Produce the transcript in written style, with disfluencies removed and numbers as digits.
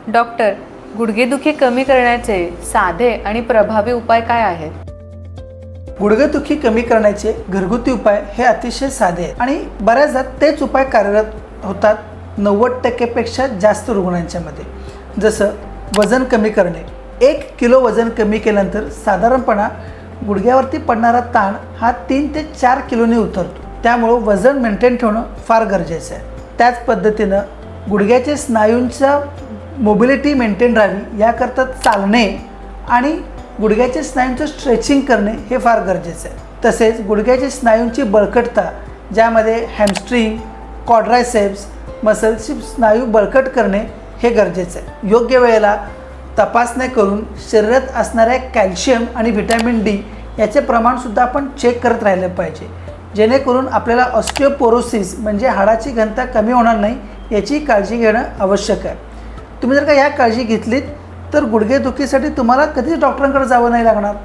Doctor, गुडघेदुखी कमी करण्याचे साधे आणि प्रभावी उपाय काय आहेत? गुडघेदुखी कमी करण्याचे घरगुती उपाय हे अतिशय साधे आहेत आणि बऱ्याचदा तेच उपाय कार्यरत होतात 90% पेक्षा जास्त रुग्णांच्या मध्ये. जसं वजन कमी करणे. 1 किलो वजन कमी केल्यानंतर साधारणपणा गुडघ्यावरती पडणारा ताण हा 3 ते 4 किलोने उतरतो. त्यामुळं वजन मेंटेन ठेवणं फार गरजेचं आहे. त्याच पद्धतीनं गुडघ्याचे स्नायूंचा मोबिलिटी मेंटेन राहावी याकरता चालणे आणि गुडघ्याचे स्नायूंचं स्ट्रेचिंग करणे हे फार गरजेचं आहे. तसेच गुडघ्याच्या स्नायूंची बळकटता, ज्यामध्ये हॅमस्ट्रिंग, क्वाड्रायसेप्स मसल्सची स्नायू बळकट करणे हे गरजेचं आहे. योग्य वेळेला तपासण्या करून शरीरात असणाऱ्या कॅल्शियम आणि व्हिटॅमिन डी याचे प्रमाणसुद्धा आपण चेक करत राहिलं पाहिजे, जेणेकरून आपल्याला ऑस्टिओपोरोसिस म्हणजे हाडाची घनता कमी होणार नाही याची काळजी घेणं आवश्यक आहे. तुम्ही जर का या काळजी घेतलीत तर गुडघेदुखीसाठी तुम्हाला कधीच डॉक्टरांकडे जावं नाही लागणार.